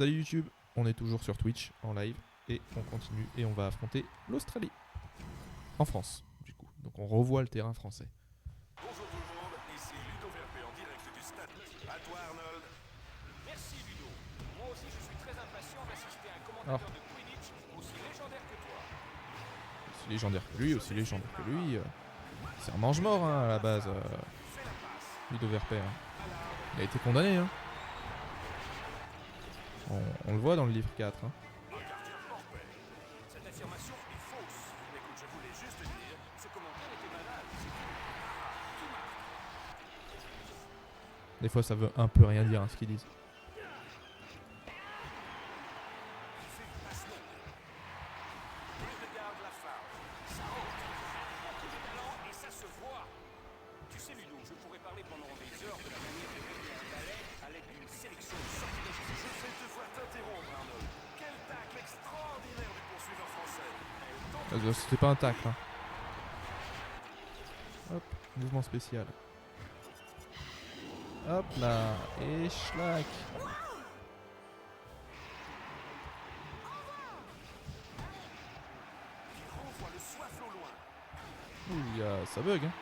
Salut YouTube, on est toujours sur Twitch en live et on continue et on va affronter l'Australie. En France, du coup. Donc on revoit le terrain français. Bonjour tout le monde, ici Ludo Verpé en direct du stade. À toi Arnold. Merci Ludo. Moi aussi je suis très impatient d'assister à un commentateur de Quidditch aussi légendaire que toi. Aussi légendaire que lui, aussi légendaire que lui. C'est un mange-mort hein, à la base. Ludo Verpé. Hein. Il a été condamné. Hein. On le voit dans le livre 4. Hein. Un gardien parfait. Cette affirmation est fausse. Écoute, je voulais juste dire, Ce commentaire était malade. Qui marque? Des fois ça veut un peu rien dire hein, ce qu'ils disent. regarde la farce. Ça rentre. Beaucoup de talent et ça se voit. Tu sais Ludo, je pourrais parler pendant des heures de la manière de mener un ballet à l'aide d'une sélection de sortilèges. Je vais devoir t'interrompre Arnold. Quel tacle extraordinaire du poursuiveur français. C'était pas un tacle. Hein. Hop, mouvement spécial. Hop là, et schlack. Qui renvoie le soif au loin. Ouh, ça bug. Hein.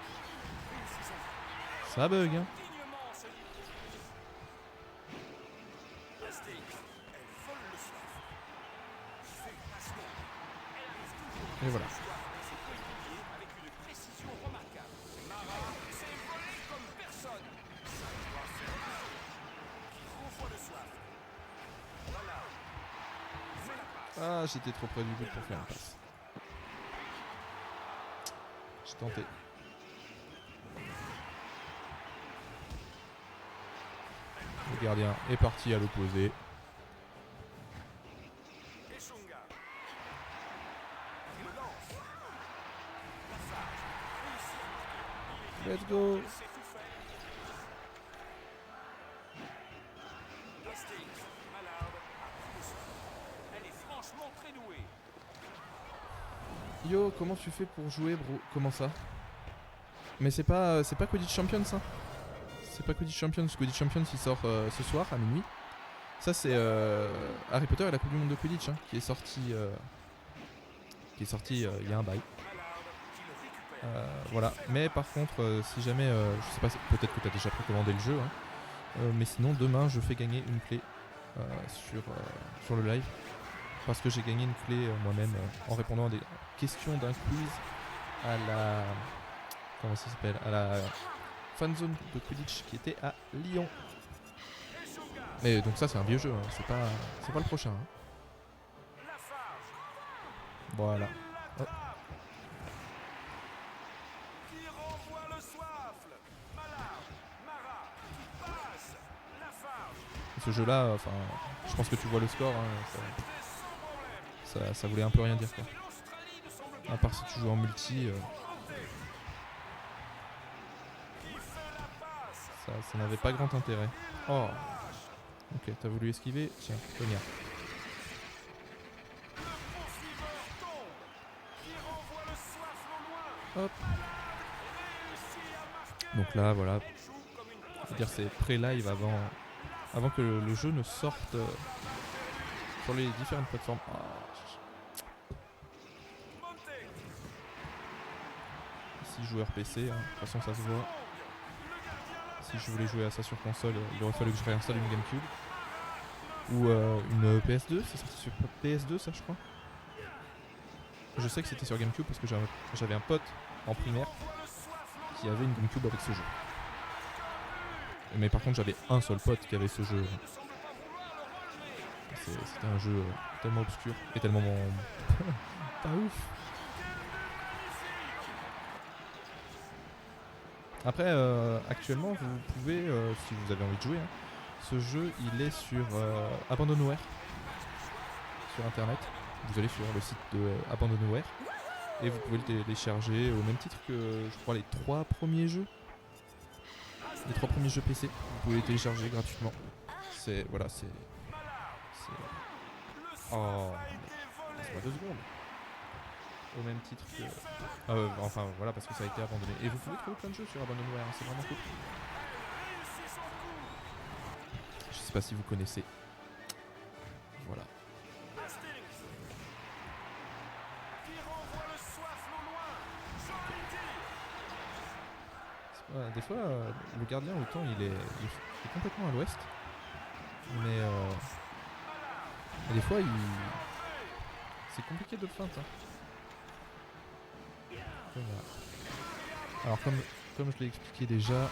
Ça bug. Hein. Dignement ce Hastings, elle vole le soif. Fait le passement. Elle arrive toujours Et voilà. à ses coéquipiers avec une précision remarquable. Mara s'est volé comme personne. Ça doit faire mal. Qui renvoie le soif. Voilà. Fais la passe. Ah, j'étais trop près du but pour faire une passe. J'ai tenté. Le gardien est parti à l'opposé. Eshunga. Il le lance. Lafarge. Réussit à marquer. Let's go. C'est tout fait. Hastings. Mallard a pris le soif. Elle est franchement très douée. Yo, comment tu fais pour jouer, bro? Comment ça? Mais c'est pas Quidditch Champions, ça? C'est pas Quidditch Champions. Quidditch Champions, il sort ce soir à minuit. Ça, c'est Harry Potter et la Coupe du Monde de Quidditch, hein, qui est sorti il y a un bail. Mallard qui le récupère. Voilà. Mais par contre, si jamais, je sais pas, peut-être que tu as déjà précommandé le jeu, hein, mais sinon demain je fais gagner une clé sur le live. Parce que j'ai gagné une clé moi-même en répondant à des questions d'un quiz à la. Comment ça s'appelle? À la fanzone de Quidditch qui était à Lyon. Mais donc ça c'est un vieux jeu, hein, c'est pas le prochain. Hein. Lafarge. Voilà. Oh. Qui renvoie le soif. Mallard. Mara qui passe. Lafarge. Ce jeu-là, enfin, je pense que tu vois le score. Hein, C'était sans problème. ça voulait un peu rien dire quoi. Mais l'Australie ne semble pas À part si tu joues en multi, tenter. Qui fait la passe. ça n'avait pas grand intérêt. Oh. Ok, t'as voulu esquiver? Tiens, poignard. Le poursuiveur tombe. Qui renvoie le soif au loin. Hop. Réussit à marquer. Donc là, voilà. Elle joue comme une Je veux dire, c'est pré-live avant que le jeu ne sorte sur les différentes plateformes. Oh. montée. Ici, joueur PC, hein. De toute façon, ça se voit. Si je voulais jouer à ça sur console, il aurait fallu que je réinstalle une GameCube. Ou une PS2, c'est sorti sur PS2 ça je crois. Je sais que c'était sur GameCube parce que j'avais un pote en primaire qui avait une GameCube avec ce jeu. Mais par contre j'avais un seul pote qui avait ce jeu. C'était un jeu tellement obscur et tellement pas ouf. Après actuellement vous pouvez, si vous avez envie de jouer, hein, ce jeu il est sur Abandonware sur internet. Vous allez sur le site de Abandonware et vous pouvez le télécharger au même titre que je crois les 3 premiers jeux. Les 3 premiers jeux PC, vous pouvez les télécharger gratuitement. C'est voilà, c'est. Oh, laisse-moi 2 secondes. Au même titre que. Enfin voilà, parce que ça a été abandonné. Et vous pouvez trouver plein de jeux sur Abandonware, hein, c'est vraiment cool. Je sais pas si vous connaissez. fois, le gardien, autant il est complètement à l'ouest. Mais des fois, c'est compliqué de le feinte. Hein. Voilà. Alors, comme je l'ai expliqué déjà,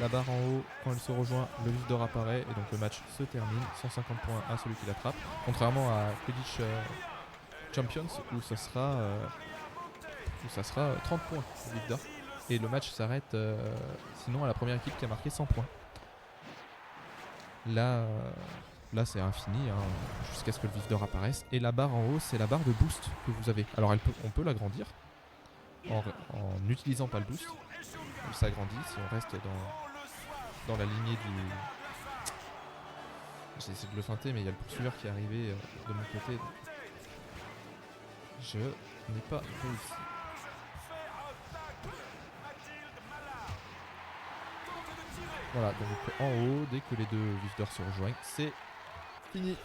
la barre en haut, quand elle se rejoint, le vif d'or apparaît et donc le match se termine. 150 points à celui qui l'attrape. Contrairement à Quidditch Champions où ça sera 30 points au vif d'or. Et le match s'arrête sinon à la première équipe qui a marqué 100 points. Là c'est infini hein, jusqu'à ce que le vif d'or apparaisse. Et la barre en haut, c'est la barre de boost que vous avez. Alors on peut l'agrandir en n'utilisant pas le boost. Elle s'agrandit si on reste dans la lignée du... J'ai essayé de le feinter mais il y a le poursuiveur qui est arrivé de mon côté. Donc je n'ai pas réussi. Voilà, donc en haut, dès que les deux vifs d'or se rejoignent, c'est fini.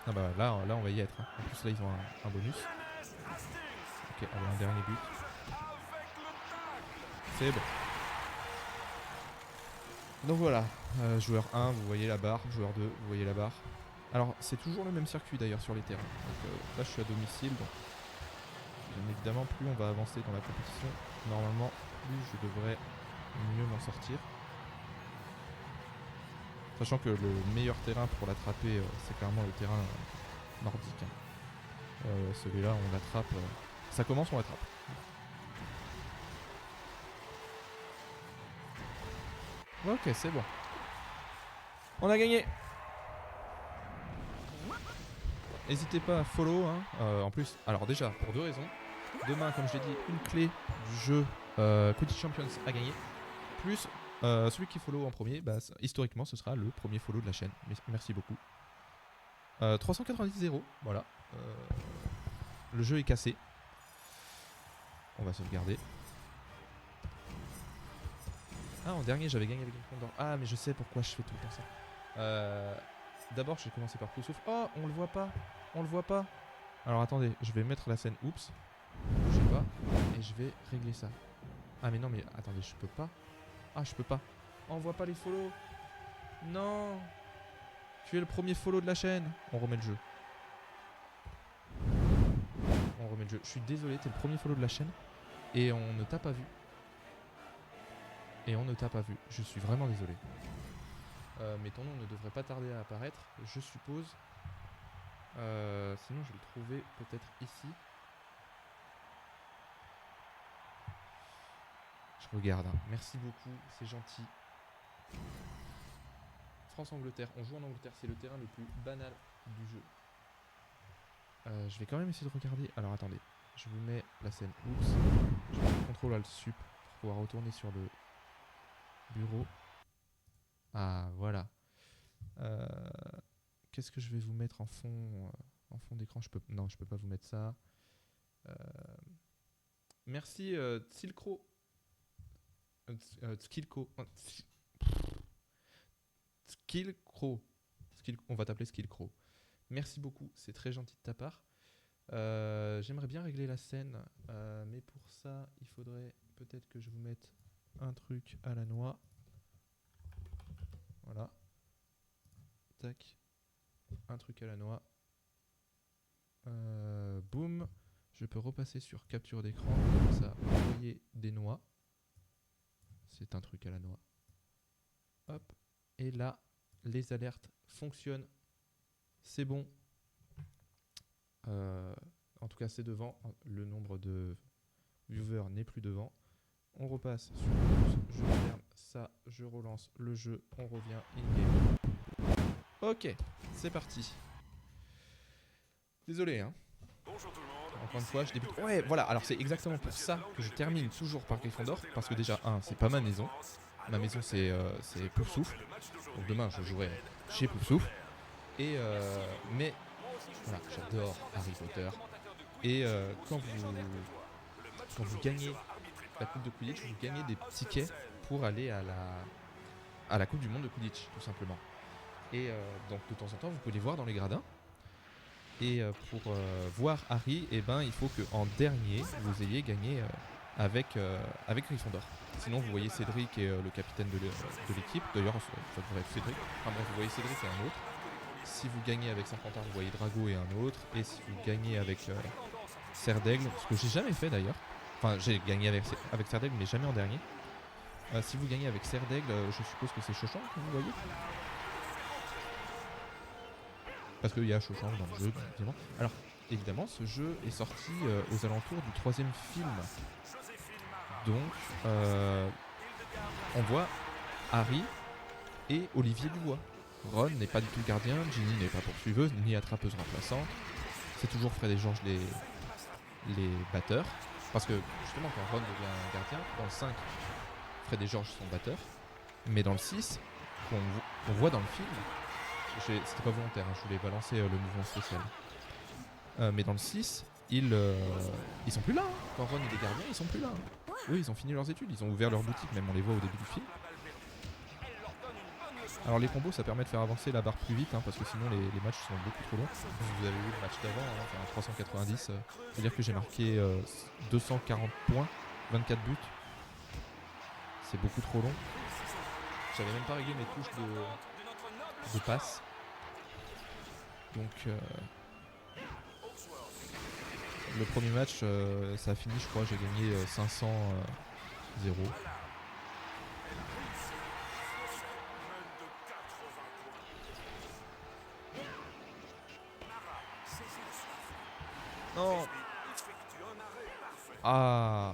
Ah bah là on va y être. Hein. En plus là ils ont un bonus. Ok, allez, un dernier but. C'est bon. Donc voilà, joueur 1, vous voyez la barre, joueur 2, vous voyez la barre. Alors c'est toujours le même circuit d'ailleurs sur les terrains. Donc là je suis à domicile, donc bien évidemment plus on va avancer dans la compétition, normalement plus je devrais mieux m'en sortir. Sachant que le meilleur terrain pour l'attraper, c'est clairement le terrain nordique. Hein. Celui-là, on l'attrape. Ça commence, on l'attrape. Ok, c'est bon. On a gagné. N'hésitez pas à follow. Hein. En plus, alors déjà, pour deux raisons. Demain, comme je l'ai dit, une clé du jeu Quidditch Champions à gagner. Plus... celui qui follow en premier, bah, historiquement ce sera le premier follow de la chaîne. Merci beaucoup. 390-0, voilà. Le jeu est cassé. On va sauvegarder. Ah, en dernier j'avais gagné avec une d'or. Ah, mais je sais pourquoi je fais tout le temps ça. D'abord j'ai commencé par Poussouf. Oh, on le voit pas. On le voit pas. Alors attendez, je vais mettre la scène oups. Je sais pas. Et je vais régler ça. Ah mais non mais attendez, je peux pas. Ah, je peux pas. On voit pas les follow. Non. Tu es le premier follow de la chaîne. On remet le jeu. On remet le jeu. Je suis désolé, t'es le premier follow de la chaîne. Et on ne t'a pas vu. Et on ne t'a pas vu. Je suis vraiment désolé. Mais ton nom ne devrait pas tarder à apparaître, je suppose. Sinon, je vais le trouver peut-être ici. Je regarde. Hein. Merci beaucoup, c'est gentil. France-Angleterre. On joue en Angleterre. C'est le terrain le plus banal du jeu. Je vais quand même essayer de regarder. Alors attendez. Je vous mets la scène. Oups. Je vais faire CTRL ALT SUP pour pouvoir retourner sur le bureau. Ah voilà. Qu'est-ce que je vais vous mettre en fond d'écran? Non, je peux pas vous mettre ça. Merci Tsilcro. Skillcro. Skillcro. On va t'appeler Skillcro. Merci beaucoup, c'est très gentil de ta part. J'aimerais bien régler la scène, mais pour ça, il faudrait peut-être que je vous mette un truc à la noix. Voilà. Tac. Un truc à la noix. Boum. Je peux repasser sur capture d'écran. Comme ça, vous voyez des noix. C'est un truc à la noix. Hop. Et là, les alertes fonctionnent. C'est bon. En tout cas, c'est devant. Le nombre de viewers n'est plus devant. On repasse sur je ferme ça, je relance le jeu, on revient in-game. Ok, c'est parti. Désolé, hein. Bonjour tout le monde. Encore une fois, je débute. Ouais, voilà, alors c'est exactement pour ça que je termine toujours par Gryffondor. Parce que déjà, c'est pas ma maison. Ma maison, c'est Poufsouffle. Donc demain, je jouerai chez Poufsouffle. Et mais voilà, j'adore Harry Potter. Et quand vous gagnez la Coupe de Quidditch, vous gagnez des tickets pour aller à la Coupe du Monde de Quidditch, tout simplement. Et donc de temps en temps, vous pouvez les voir dans les gradins. Et pour voir Harry, eh ben, il faut qu'en dernier, vous ayez gagné avec Gryffondor. Sinon, vous voyez Cédric et le capitaine de l'équipe. D'ailleurs, ça devrait être Cédric. Enfin bon, vous voyez Cédric et un autre. Si vous gagnez avec Serpentard, vous voyez Drago et un autre. Et si vous gagnez avec Serdaigle, ce que j'ai jamais fait d'ailleurs. Enfin, j'ai gagné avec Serdaigle, mais jamais en dernier. Si vous gagnez avec Serdaigle, je suppose que c'est Chochange que vous voyez. Parce qu'il y a Chochange dans le jeu, évidemment. Alors, évidemment, ce jeu est sorti aux alentours du 3e film. Donc, on voit Harry et Olivier Dubois. Ron n'est pas du tout gardien, Ginny n'est pas poursuiveuse, ni attrapeuse remplaçante. C'est toujours Fred et Georges les batteurs. Parce que, justement, quand Ron devient gardien, dans le 5, Fred et Georges sont batteurs. Mais dans le 6, qu'on voit dans le film, c'était pas volontaire, hein, je voulais balancer le mouvement spécial. Mais dans le 6, ils sont plus là. Hein. Quand Ron il est gardien, ils sont plus là. Hein. Oui, ils ont fini leurs études, ils ont ouvert leur boutique, même on les voit au début du film. Alors les combos, ça permet de faire avancer la barre plus vite, hein, parce que sinon les matchs sont beaucoup trop longs. Vous avez vu le match d'avant, hein, enfin 390, c'est-à-dire que j'ai marqué 240 points, 24 buts. C'est beaucoup trop long. J'avais même pas réglé mes touches de passe. Donc le premier match, ça a fini, je crois, j'ai gagné 500-0. Non. Ah.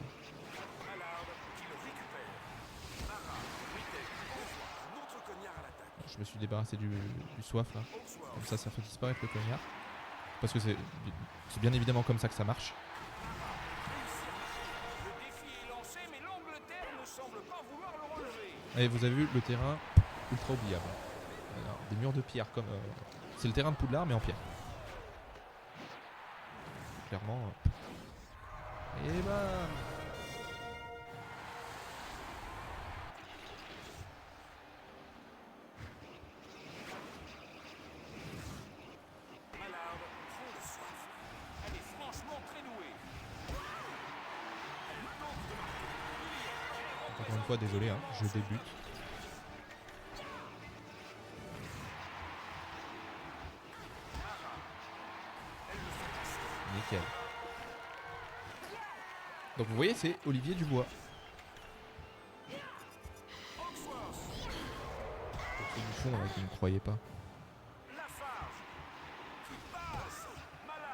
Je me suis débarrassé du soif là. Comme ça fait disparaître le cognard. Parce que c'est bien évidemment comme ça que ça marche. Et vous avez vu le terrain ultra oubliable. Alors, des murs de pierre comme... c'est le terrain de Poudlard mais en pierre. Clairement. Et bah... Encore une fois, désolé, hein, je débute. Nickel. Donc vous voyez, c'est Olivier Dubois. Pour ceux du fond là, qui ne croyaient pas.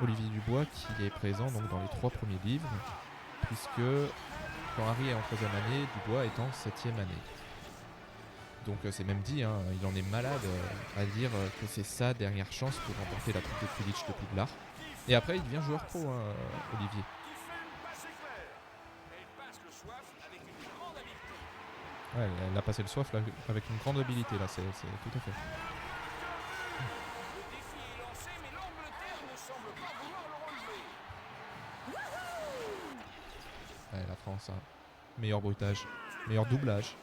Olivier Dubois qui est présent donc dans les 3 premiers livres, puisque quand Harry est en 3e année, Dubois est en 7e année. Donc c'est même dit, hein, il en est malade à dire que c'est sa dernière chance pour remporter la Coupe de Quidditch de Poudlard. Et après il devient joueur pro, hein, Olivier. Ouais, elle a passé le soif là, avec une grande habilité là, c'est tout à fait. Ouais, la France, hein. Meilleur bruitage, meilleur doublage.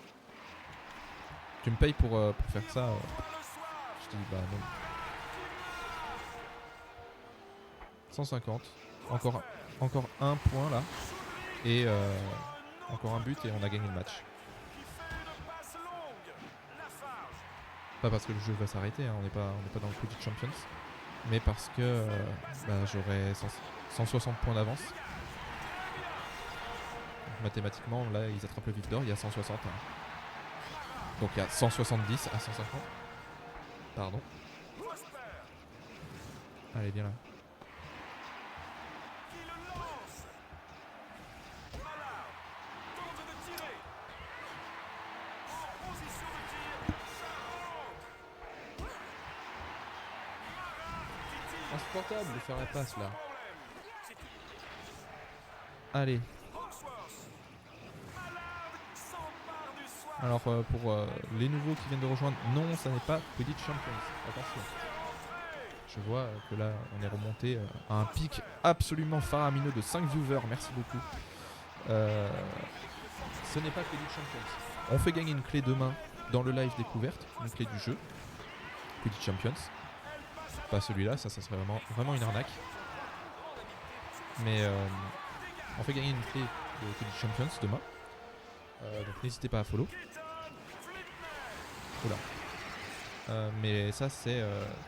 Tu me payes pour faire ça je dis bah non. 150. Encore un point là. Et encore un but et on a gagné le match. Pas parce que le jeu va s'arrêter, hein, on n'est pas dans le Quidditch Champions. Mais parce que j'aurai 160 points d'avance. Mathématiquement, là, ils attrapent le vif d'or, il y a 160. Hein. Donc il y a 170 à 150. Pardon. Allez, viens là. Insupportable de faire la passe là. Allez. Alors pour les nouveaux qui viennent de rejoindre, non, ça n'est pas Quidditch Champions. Attention. Je vois que là on est remonté à un pic absolument faramineux de 5 viewers. Merci beaucoup. Ce n'est pas Quidditch Champions. On fait gagner une clé demain dans le live découverte, une clé du jeu. Quidditch Champions. Pas celui-là, ça serait vraiment une arnaque. Mais on fait gagner une clé de Quidditch Champions demain. Donc n'hésitez pas à follow. Oula. Mais ça c'est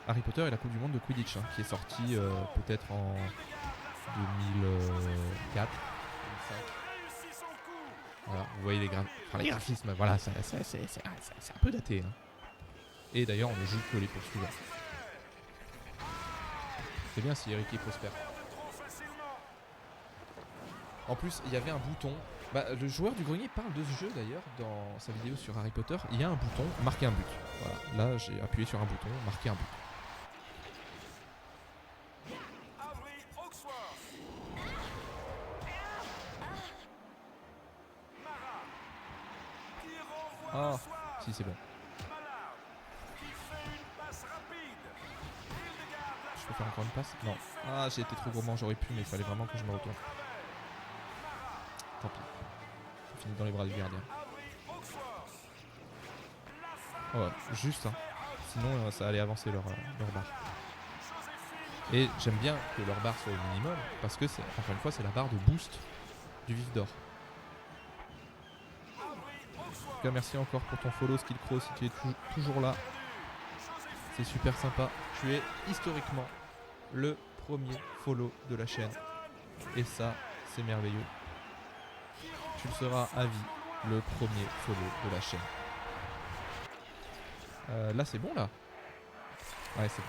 Harry Potter et la Coupe du Monde de Quidditch qui est sorti peut-être en 2004, 2005. Voilà, vous voyez les graphismes, voilà, c'est un peu daté. Et d'ailleurs on ne joue que les poursuivants. C'est bien si Eric prospère. En plus il y avait un bouton. Le joueur du grenier parle de ce jeu d'ailleurs dans sa vidéo sur Harry Potter. Il y a un bouton, marquer un but. Voilà, là j'ai appuyé sur un bouton, marquer un but. Ah, si c'est bon. Je peux faire encore une passe? Non. Ah, j'ai été trop gourmand, j'aurais pu, mais il fallait vraiment que je me retourne. Tant pis. Ça finit dans les bras du gardien. Ouais, juste. Sinon, ça allait avancer leur barre. Et j'aime bien que leur barre soit au minimum, parce que, encore une fois, c'est la barre de boost du vif d'or. En tout cas, merci encore pour ton follow Skillcrow si tu es toujours là. C'est super sympa. Tu es historiquement le premier follow de la chaîne. Et ça, c'est merveilleux. Tu le seras à vie, le premier follow de la chaîne. Là, c'est bon, là? Ouais, c'est bon.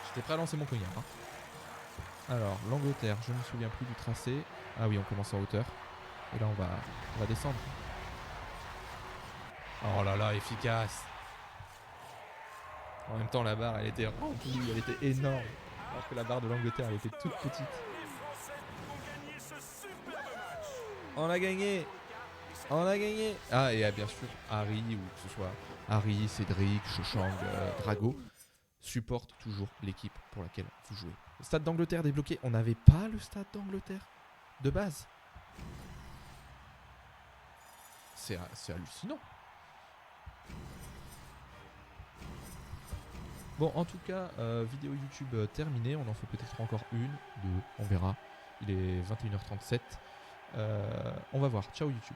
J'étais prêt à lancer mon cognard. Alors, l'Angleterre, je ne me souviens plus du tracé. Ah oui, on commence en hauteur. Et là, on va descendre. Oh là là, efficace. En même temps, la barre, elle était remplie, elle était énorme. Alors que la barre de l'Angleterre, elle était toute petite. On a gagné. On a gagné. Ah, et bien sûr, Harry, ou que ce soit Harry, Cédric, Cho-Chang, Drago, supportent toujours l'équipe pour laquelle vous jouez. Le stade d'Angleterre débloqué. On n'avait pas le stade d'Angleterre de base. C'est hallucinant. Bon, en tout cas, vidéo YouTube terminée. On en fait peut-être encore une, deux, on verra. Il est 21h37. On va voir. Ciao YouTube.